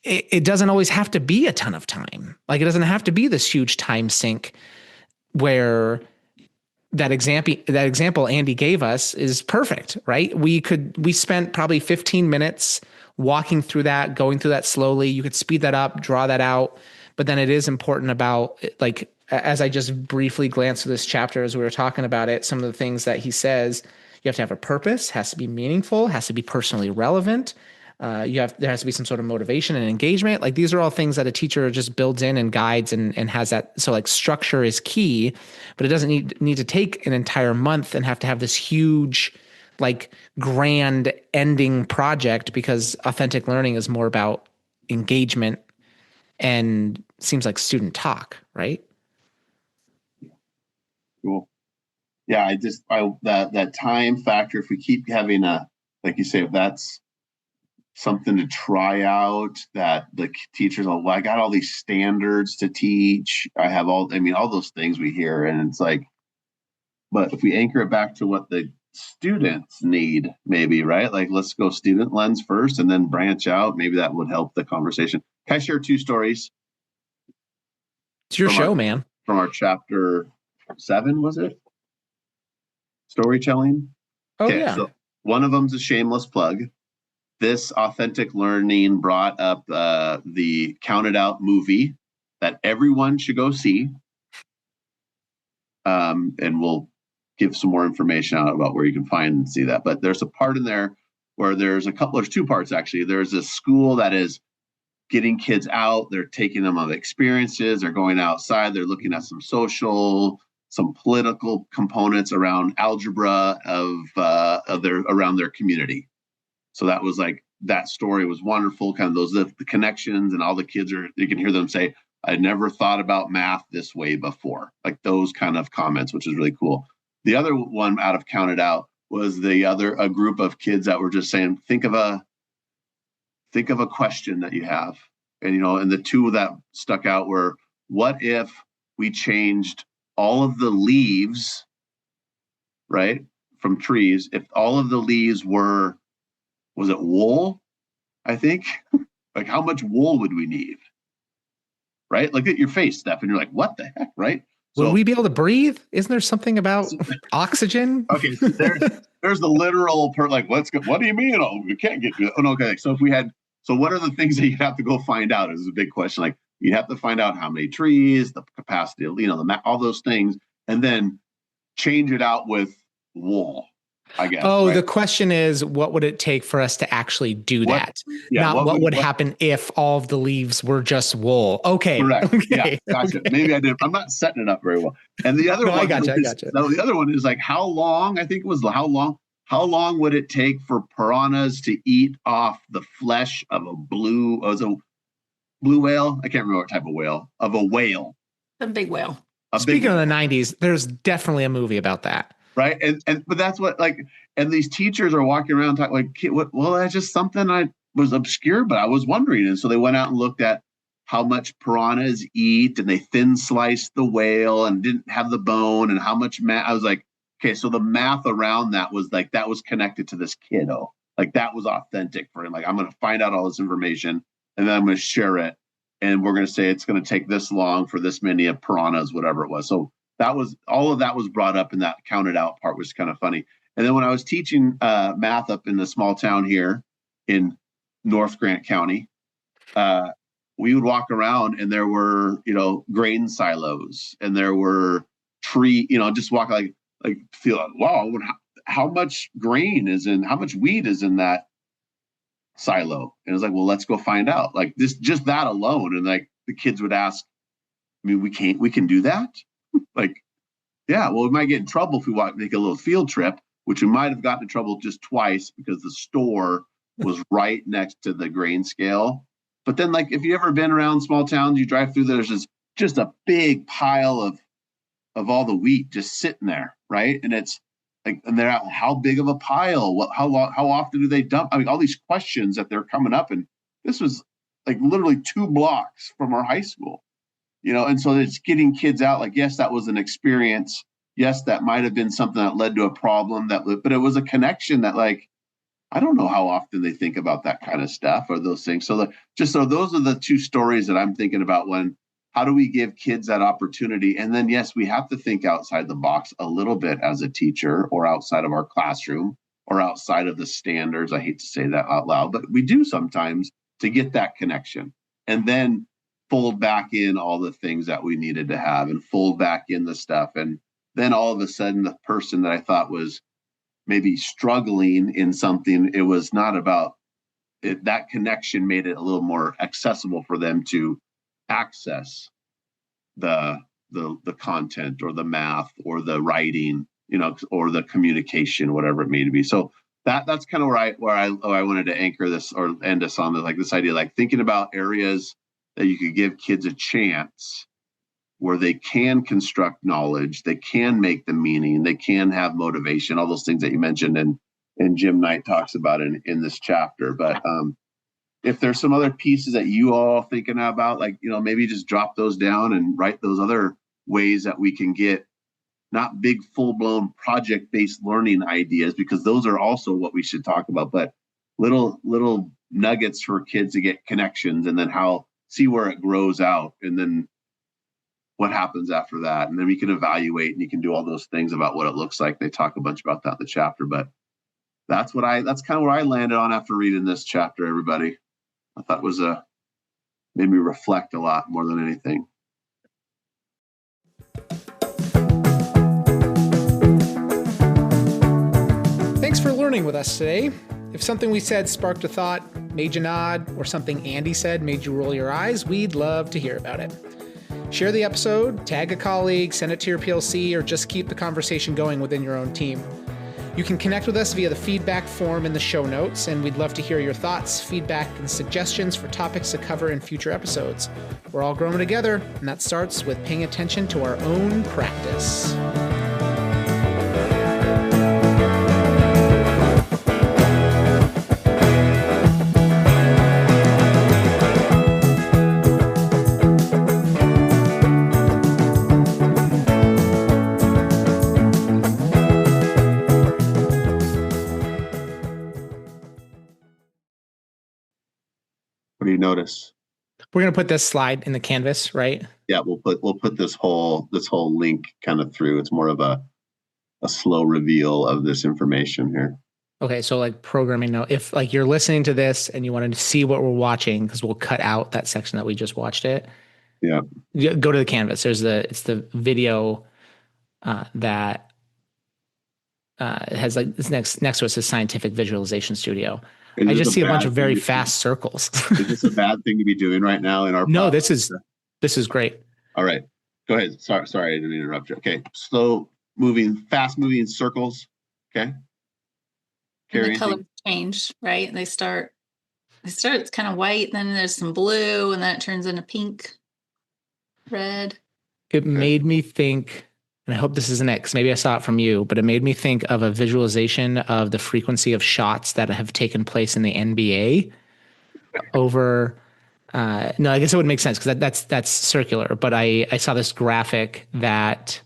it doesn't always have to be a ton of time. Like it doesn't have to be this huge time sink where that example Andy gave us is perfect, right? We spent probably 15 minutes walking through that, going through that slowly. You could speed that up, draw that out. But then it is important about, like, as I just briefly glanced through this chapter as we were talking about it, some of the things that he says, you have to have a purpose, has to be meaningful, has to be personally relevant. There has to be some sort of motivation and engagement. Like these are all things that a teacher just builds in and guides and has that. So like structure is key, but it doesn't need to take an entire month and have to have this huge, like grand ending project, because authentic learning is more about engagement and seems like student talk, right? Cool. Yeah, that time factor, if we keep having like you say, if that's something to try out, that the teachers are, well, I got all these standards to teach. I have all those things we hear, and it's like, but if we anchor it back to what the students need, maybe, right? Like, let's go student lens first and then branch out. Maybe that would help the conversation. Can I share 2 stories? It's your show, man. From our chapter 7, was it? Storytelling. Oh, okay, yeah. So one of them's a shameless plug. This authentic learning brought up the Counted Out movie that everyone should go see. And we'll give some more information out about where you can find and see that. But there's a part in there where there's 2 parts, actually. There's a school that is getting kids out. They're taking them on experiences. They're going outside. They're looking at some social, some political components around algebra around their community. So that was like, that story was wonderful. Kind of the connections, and all the kids you can hear them say, I never thought about math this way before. Like those kind of comments, which is really cool. The other one out of Counted Out was a group of kids that were just saying, think of a question that you have. And, and the 2 that stuck out were, what if we changed all of the leaves, right, from trees, if all of the leaves was it wool? I think. Like, how much wool would we need? Right? Look at your face, Steph, and you're like, what the heck, right? Will we be able to breathe? Isn't there something about oxygen? Okay, so there's the literal part. Like, what do you mean? Oh, we can't get good. Oh, no, okay. So what are the things that you have to go find out? Is a big question. Like, you have to find out how many trees, the capacity, all those things, and then change it out with wool, I guess. Oh, right? The question is, what would it take for us to actually do that? Yeah, not what would happen if all of the leaves were just wool. Okay. Correct. Okay. Yeah, gotcha. Okay. Maybe I did. I'm not setting it up very well. And the other one, I gotcha. The other one is like, how long would it take for piranhas to eat off the flesh of a blue whale? I can't remember what type of whale. Of a whale. A big whale. Speaking of the 90s, there's definitely a movie about that. Right. But that's what, like, and these teachers are walking around talking like, well, that's just something I was obscure, but I was wondering. And so they went out and looked at how much piranhas eat, and they thin sliced the whale and didn't have the bone, and how much I was like, okay, so the math around that was like, that was connected to this kiddo. Like, that was authentic for him. Like, I'm going to find out all this information, and then I'm going to share it. And we're going to say it's going to take this long for this many of piranhas, whatever it was. So all of that was brought up in that Counted Out part, which is kind of funny. And then when I was teaching math up in the small town here in North Grant County, we would walk around, and there were, grain silos, and there were just walk like feel like, wow, how much grain is in, how much wheat is in that silo. And it's like, well, let's go find out. Like this, just that alone. And like the kids would ask, I mean, we can do that? Like, yeah, well, we might get in trouble if we want to make a little field trip, which we might have gotten in trouble just twice because the store was right next to the grain scale. But then, like, if you ever been around small towns, you drive through, there's just a big pile of all the wheat just sitting there, right? And it's like, and they're out, how big of a pile? How often do they dump? I mean, all these questions that they're coming up, and this was like literally 2 blocks from our high school, and so it's getting kids out. Like, yes, that was an experience. Yes, that might have been something that led to a problem but it was a connection that, like, I don't know how often they think about that kind of stuff or those things. So those are the 2 stories that I'm thinking about when, how do we give kids that opportunity? And then, yes, we have to think outside the box a little bit as a teacher, or outside of our classroom, or outside of the standards. I hate to say that out loud, but we do sometimes, to get that connection, and then fold back in all the things that we needed to have, and fold back in the stuff. And then all of a sudden, the person that I thought was maybe struggling in something, it was not about it. That connection made it a little more accessible for them to access the content, or the math, or the writing, or the communication, whatever it may be. So that's kind of where I wanted to anchor this, or end us on, like this idea, like thinking about areas that you could give kids a chance where they can construct knowledge, they can make the meaning, they can have motivation, all those things that you mentioned, and Jim Knight talks about in this chapter. But if there's some other pieces that you all thinking about, like, maybe just drop those down and write those other ways that we can get not big, full-blown project-based learning ideas, because those are also what we should talk about, but little nuggets for kids to get connections, and then see where it grows out, and then what happens after that. And then we can evaluate, and you can do all those things about what it looks like. They talk a bunch about that in the chapter, but that's kind of where I landed on after reading this chapter, everybody. I thought it was made me reflect a lot more than anything. Thanks for learning with us today. If something we said sparked a thought, made you nod, or something Andy said made you roll your eyes, we'd love to hear about it. Share the episode, tag a colleague, send it to your PLC, or just keep the conversation going within your own team. You can connect with us via the feedback form in the show notes, and we'd love to hear your thoughts, feedback, and suggestions for topics to cover in future episodes. We're all growing together, and that starts with paying attention to our own practice. What do you notice? We're going to put this slide in the Canvas, right? Yeah, we'll put this whole link kind of through. It's more of a slow reveal of this information here. Okay, so like programming note, if like you're listening to this and you wanted to see what we're watching, because we'll cut out that section that we just watched it. Yeah. Go to the Canvas. It's the video that has like this next to us is Scientific Visualization Studio. I just see a bunch of very fast circles. Is this a bad thing to be doing right now in our No, this is great. All right. Go ahead. Sorry, I didn't interrupt you. Okay. Fast moving circles. Okay. The colors change, right? They start it's kind of white, then there's some blue, and then it turns into pink, red. It made me think, and I hope this isn't it, because maybe I saw it from you, but it made me think of a visualization of the frequency of shots that have taken place in the NBA over. No, I guess it would make sense because that's circular. But I saw this graphic that,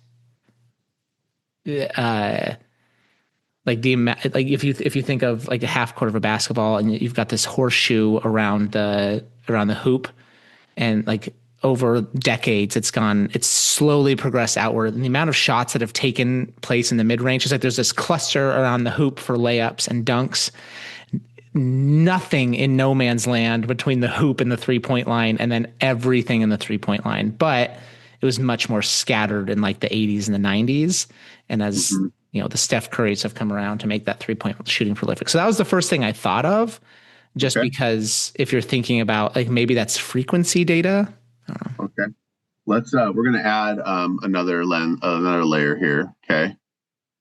like if you think of like a half court of a basketball, and you've got this horseshoe around the hoop, and like over decades, it's slowly progressed outward. And the amount of shots that have taken place in the mid-range is like there's this cluster around the hoop for layups and dunks. Nothing in no man's land between the hoop and the 3-point line, and then everything in the 3-point line. But it was much more scattered in like the 80s and the 90s. And as the Steph Currys have come around to make that 3-point shooting prolific. So that was the first thing I thought of. just because if you're thinking about like maybe that's frequency data. Okay. Let's we're going to add another layer here. Okay.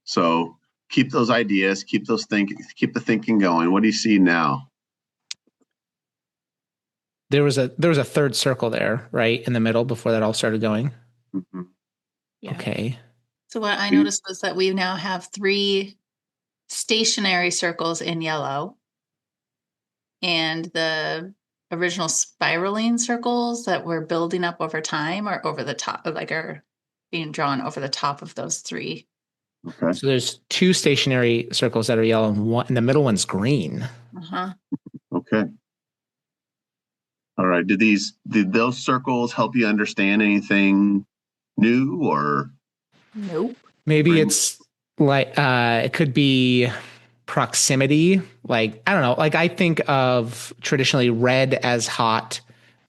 So keep those ideas, keep the thinking going. What do you see now? There was a third circle there, right, in the middle before that all started going. Mm-hmm. Yeah. Okay. So what I noticed was that we now have 3 stationary circles in yellow, and the original spiraling circles that were building up over time are over the top, like are being drawn over the top of those 3. Okay. So there's 2 stationary circles that are yellow, and the middle one's green. Okay. All right. Did those circles help you understand anything new or? Nope. Maybe it's like it could be proximity. Like, I don't know. Like I think of traditionally red as hot,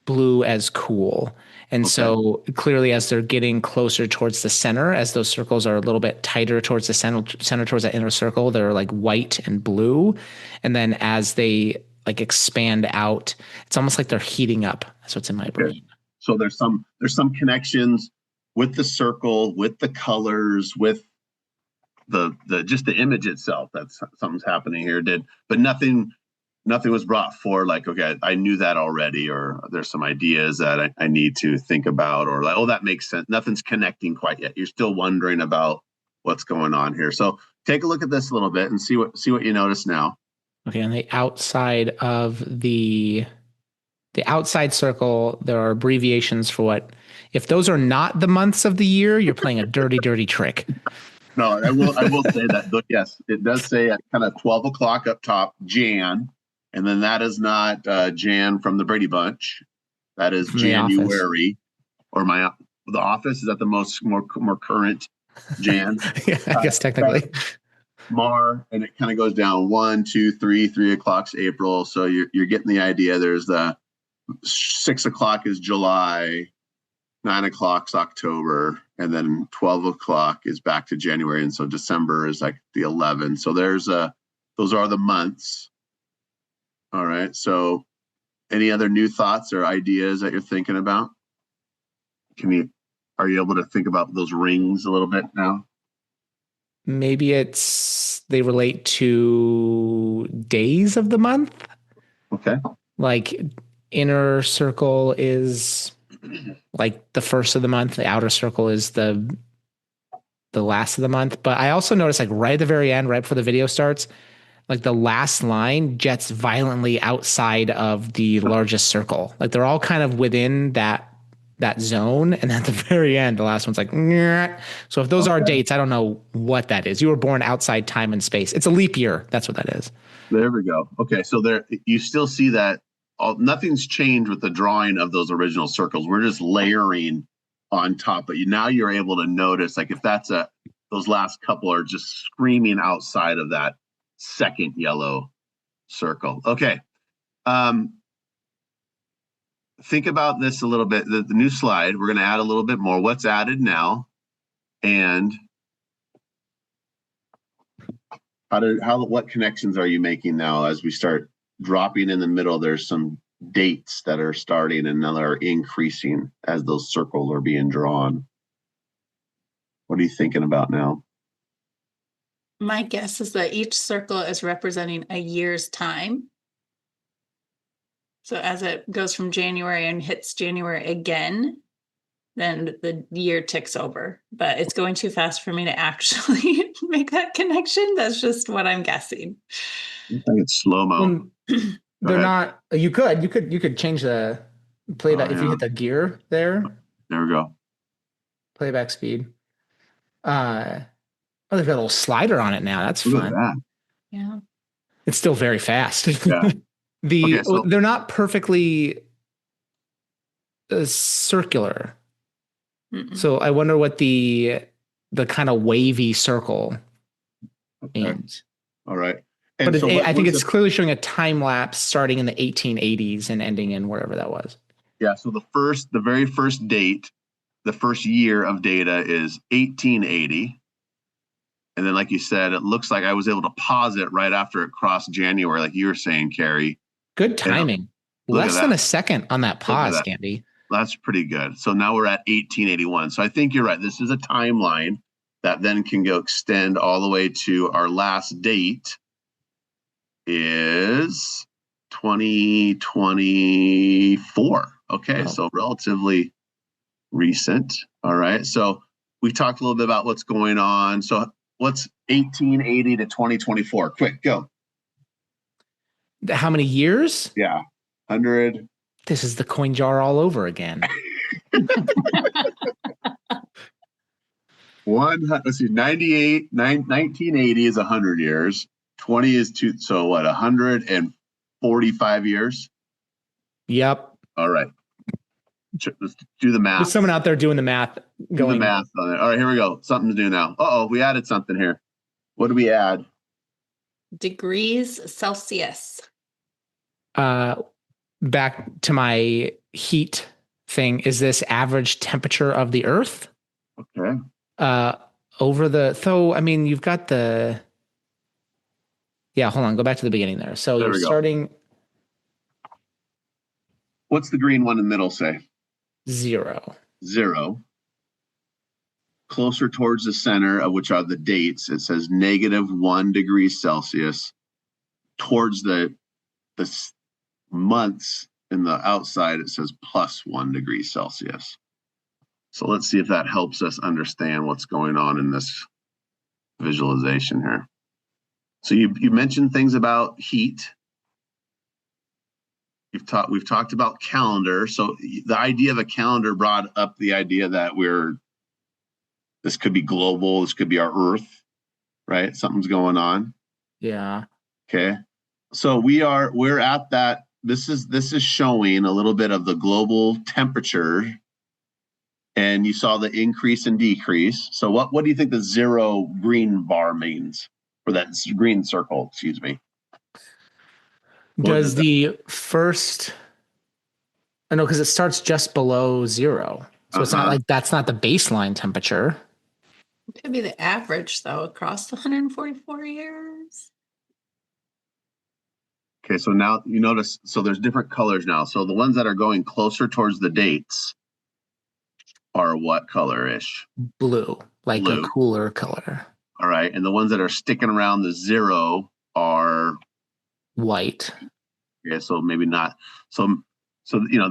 blue as cool. And so clearly as they're getting closer towards the center, as those circles are a little bit tighter towards the center towards that inner circle, they're like white and blue. And then as they like expand out, it's almost like they're heating up. That's what's in my brain. So there's some connections with the circle, with the colors, with the just the image itself. That's something's happening here. But nothing was brought forward like, okay, I knew that already, or there's some ideas that I need to think about, or like, oh, that makes sense. Nothing's connecting quite yet. You're still wondering about what's going on here. So take a look at this a little bit and see what you notice now. Okay, on the outside of the outside circle, there are abbreviations for what. If those are not the months of the year, you're playing a dirty, dirty trick. No, I will say that. Yes, it does say at kind of 12 o'clock up top, Jan, and then that is not Jan from the Brady Bunch. That is from January, or the Office. Is that the more current Jan? Yeah, I guess technically. Mar, and it kind of goes down 1, 2, 3 o'clock's April. So you're getting the idea. There's the 6 o'clock is July, 9 o'clock's October, and then 12 o'clock is back to January. And so December is like the 11th. So those are the months. All right. So any other new thoughts or ideas that you're thinking about? Are you able to think about those rings a little bit now? Maybe they relate to days of the month. Okay. Like inner circle is like the first of the month. The outer circle is the last of the month. But I also noticed like right at the very end, right before the video starts, like the last line jets violently outside of the largest circle. Like they're all kind of within that zone, and at the very end the last one's like nyeh. So if those are dates, I don't know what that is. You were born outside time and space. It's a leap year. That's what that is. There we go. Okay, so there you still see that nothing's changed with the drawing of those original circles. We're just layering on top, but now you're able to notice like if those last couple are just screaming outside of that second yellow circle. Okay. Think about this a little bit. The new slide, we're going to add a little bit more. What's added now, and what connections are you making now as we start dropping in the middle? There's some dates that are starting and then are increasing as those circles are being drawn. What are you thinking about now? My guess is that each circle is representing a year's time. So as it goes from January and hits January again, then the year ticks over. But it's going too fast for me to actually make that connection. That's just what I'm guessing. I think it's slow-mo. They're not. You could change the playback if you hit the gear there. There we go. Playback speed. They've got a little slider on it now. That's fun. That. Yeah. It's still very fast. Yeah. They're not perfectly circular. Mm-mm. So I wonder what the kind of wavy circle means. All right. And but I think it's clearly showing a time lapse starting in the 1880s and ending in wherever that was. Yeah. So the very first date, the first year of data is 1880. And then, like you said, it looks like I was able to pause it right after it crossed January, like you were saying, Carrie. Good timing. Less than a second on that pause, Candy. That's pretty good. So now we're at 1881. So I think you're right. This is a timeline that then can go extend all the way to our last date is 2024. Okay, wow. So relatively recent. All right. So we talked a little bit about what's going on. So what's 1880 to 2024? Quick, go. How many years? Yeah, 100. This is the coin jar all over again. Let's see, 1980 is 100 years. 20 is two. So what? 145 years. Yep. All right. Let's do the math. There's someone out there doing the math. Do the math on it. All right, here we go. Something to do now. We added something here. What do we add? Degrees Celsius. Back to my heat thing. Is this average temperature of the Earth? Okay. You've got the. Yeah, hold on. Go back to the beginning there. So you're starting. What's the green one in the middle say? 0. Closer towards the center, of which are the dates, it says -1 degree Celsius. Towards the months in the outside, it says +1 degree Celsius. So let's see if that helps us understand what's going on in this visualization here. So you mentioned things about heat. We've talked about calendar. So the idea of a calendar brought up the idea that this could be global, this could be our Earth, right? Something's going on. Yeah. Okay. So we're at that. This is showing a little bit of the global temperature, and you saw the increase and decrease. So what do you think the 0 green bar means, or that green circle? Excuse me. Does the first? I know, because it starts just below 0, so it's not like that's not the baseline temperature. It could be the average though across the 144 years. Okay, so now you notice, so there's different colors now. So the ones that are going closer towards the dates are what color-ish? Blue, blue. A cooler color. All right, and the ones that are sticking around the 0 are white. Yeah, so maybe not. So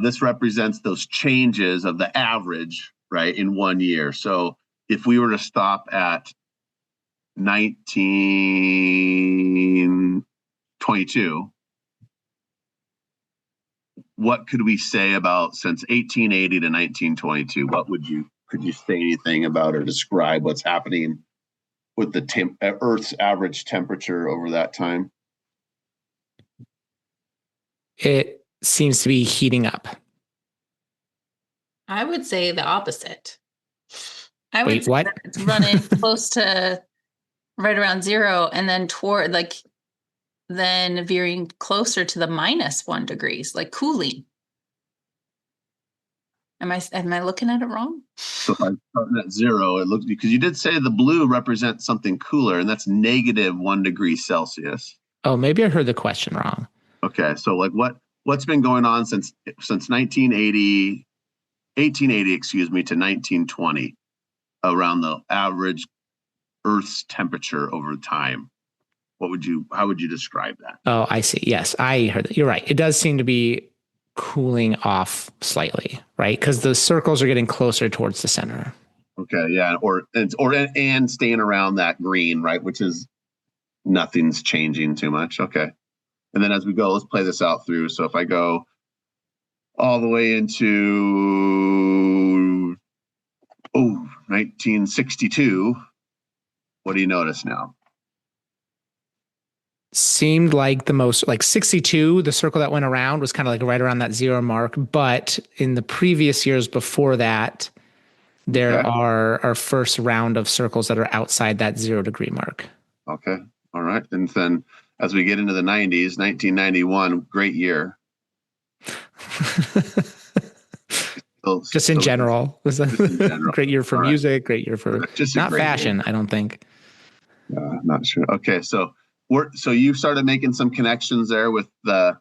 this represents those changes of the average, right, in 1 year. So if we were to stop at 1922, what could we say about since 1880 to 1922? Could you say anything about or describe what's happening with the Earth's average temperature over that time? It seems to be heating up. I would say the opposite. Wait, what? It's running close to right around 0, and then then veering closer to the -1 degrees, like cooling. Am I looking at it wrong? So if I'm starting at 0, it looks, because you did say the blue represents something cooler, and that's -1 degree Celsius. Oh, maybe I heard the question wrong. Okay, so like what's been going on since 1880, excuse me, to 1920 around the average Earth's temperature over time? How would you describe that? Oh, I see. Yes, I heard that. You're right. It does seem to be cooling off slightly, right? Because the circles are getting closer towards the center. Okay, yeah, and staying around that green, right? Which is nothing's changing too much. Okay. And then as we go, let's play this out through. So if I go all the way into 1962, what do you notice now? Seemed like the most, like 62, the circle that went around was kind of like right around that 0 mark. But in the previous years before that, there are our first round of circles that are outside that 0 degree mark. Okay. All right. And then as we get into the 90s, 1991, great year. Just in general. It was a great year for music, great year for not fashion, I don't think. Not sure. Okay. So you started making some connections there with the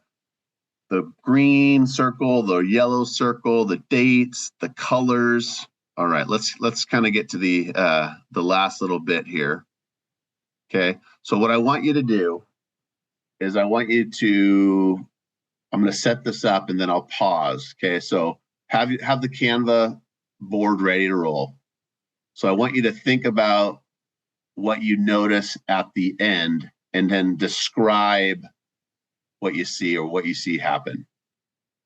the green circle, the yellow circle, the dates, the colors. All right, let's kind of get to the last little bit here. Okay, so what I want you to do is I'm going to set this up and then I'll pause. Okay, so have the Canva board ready to roll. So I want you to think about what you notice at the end and then describe what you see or what you see happen.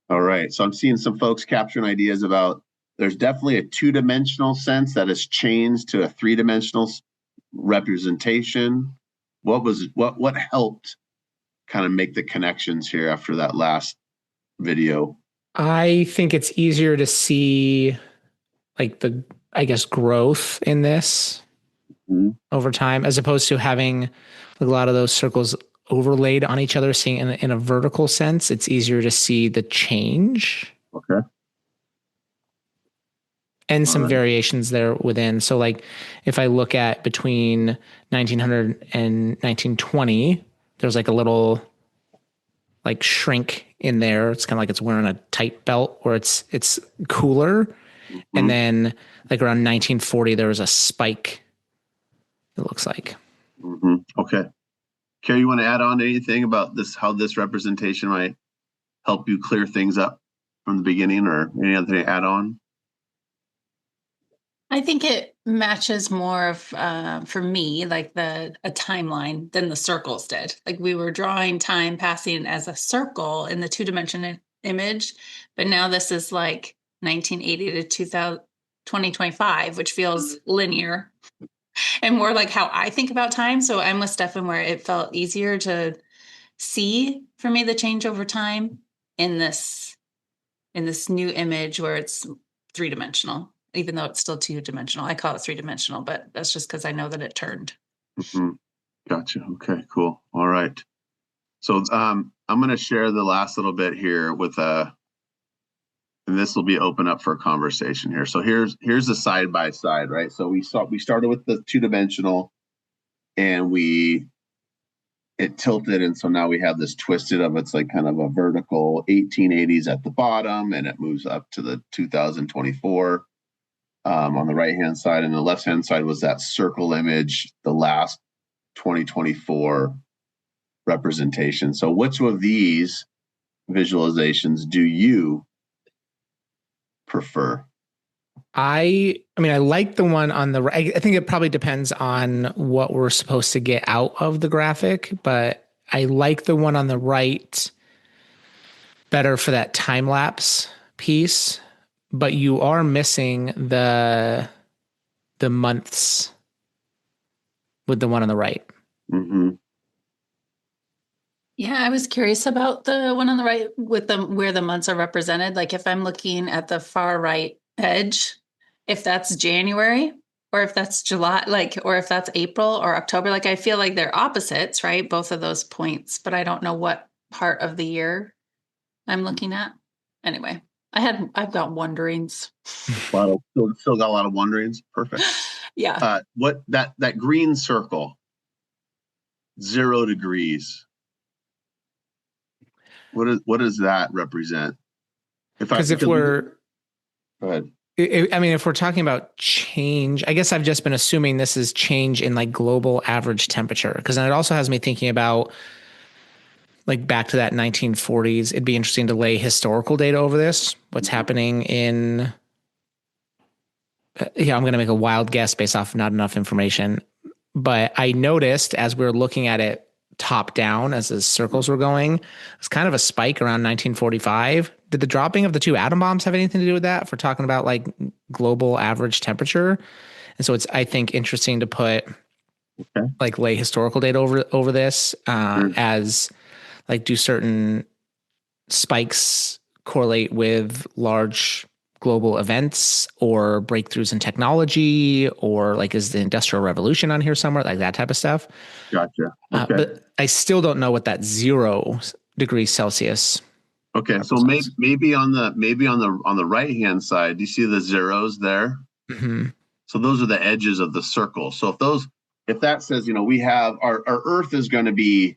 All right, so I'm seeing some folks capturing ideas about there's definitely a two-dimensional sense that has changed to a three-dimensional representation. What helped kind of make the connections here after that last video? I think it's easier to see like growth in this over time, as opposed to having a lot of those circles overlaid on each other, seeing in a vertical sense. It's easier to see the change. Okay. And some variations there within. So like if I look at between 1900 and 1920, there's like a little like shrink in there. It's kind of like it's wearing a tight belt where it's cooler. Mm-hmm. And then like around 1940, there was a spike, it looks like. Mm-hmm. Okay. Carrie, you want to add on anything about this, how this representation might help you clear things up from the beginning, or any other thing to add on? I think it matches more of, for me, like a timeline than the circles did. Like we were drawing time passing as a circle in the two-dimensional image, but now this is like 1980 to 2025, which feels linear and more like how I think about time. So I'm with Stefan, where it felt easier to see for me the change over time in this new image where it's three-dimensional. Even though it's still two-dimensional. I call it three-dimensional, but that's just because I know that it turned. Mm-hmm. Gotcha. Okay, cool. All right. So I'm going to share the last little bit here with and this will be open up for a conversation here. So here's the side by side, right? So we started with the two-dimensional and it tilted, and so now we have this twisted of it's like kind of a vertical 1880s at the bottom, and it moves up to the 2024. On the right-hand side, and the left-hand side was that circle image, the last 2024 representation. So which of these visualizations do you prefer? I mean, I like the one on the right. I think it probably depends on what we're supposed to get out of the graphic, but I like the one on the right better for that time lapse piece. But you are missing the months with the one on the right. Mm-hmm. Yeah, I was curious about the one on the right with where the months are represented. Like if I'm looking at the far right edge, if that's January or if that's July, or if that's April or October, I feel like they're opposites, right? Both of those points, but I don't know what part of the year I'm looking at. Anyway. I've got wonderings. Still got a lot of wonderings. Perfect. Yeah. What that green circle, 0 degrees. What does that represent? Go ahead. I mean, if we're talking about change, I guess I've just been assuming this is change in like global average temperature, because then it also has me thinking about like back to that 1940s. It'd be interesting to lay historical data over this. What's happening in, I'm going to make a wild guess based off not enough information, but I noticed as we were looking at it top down, as the circles were going, it's kind of a spike around 1945. Did the dropping of the 2 atom bombs have anything to do with that? If we're talking about like global average temperature. And so it's, I think, interesting to put like lay historical data over this as like, do certain spikes correlate with large global events or breakthroughs in technology, or like is the Industrial Revolution on here somewhere, like that type of stuff? Gotcha. Okay. But I still don't know what that 0 degrees Celsius. Okay, so maybe on the right hand side, do you see the zeros there? Mm-hmm. So those are the edges of the circle. So if that says, we have our Earth is going to be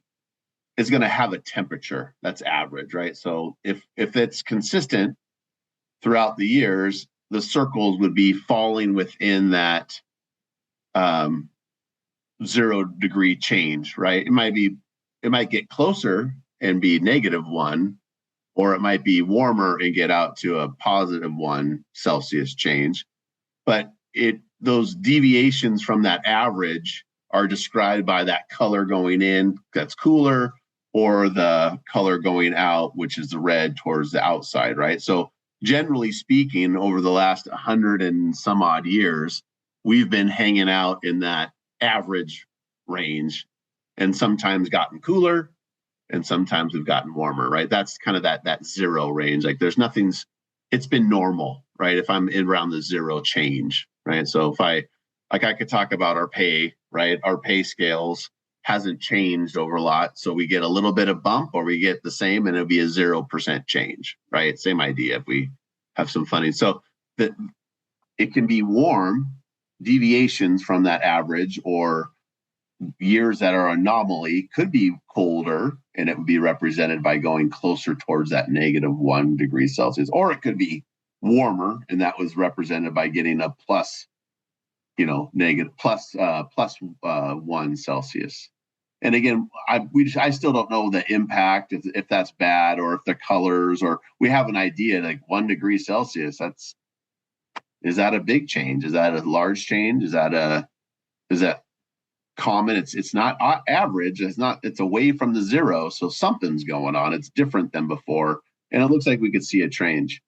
is going to have a temperature that's average, right? So if it's consistent throughout the years, the circles would be falling within that 0 degree change, right? It might get closer and be -1, or it might be warmer and get out to a +1 Celsius change. But those deviations from that average are described by that color going in that's cooler, or the color going out, which is the red towards the outside, right? So generally speaking, over the last 100 and some odd years, we've been hanging out in that average range, and sometimes gotten cooler and sometimes we've gotten warmer, right? That's kind of that 0 range. Like it's been normal, right? If I'm around the 0 change, right? So if I could talk about our pay, right? Our pay scales hasn't changed over a lot. So we get a little bit of bump, or we get the same, and it'll be a 0% change, right? Same idea if we have some funding. So that it can be warm deviations from that average, or years that are anomaly could be colder, and it would be represented by going closer towards that -1 degree Celsius, or it could be warmer, and that was represented by getting a plus 1 Celsius. And again, I still don't know the impact, if that's bad, or if the colors, or we have an idea, like 1 degree Celsius, is that a big change? Is that a large change? Is that common? It's not average. It's away from the 0. So something's going on. It's different than before. And it looks like we could see a change.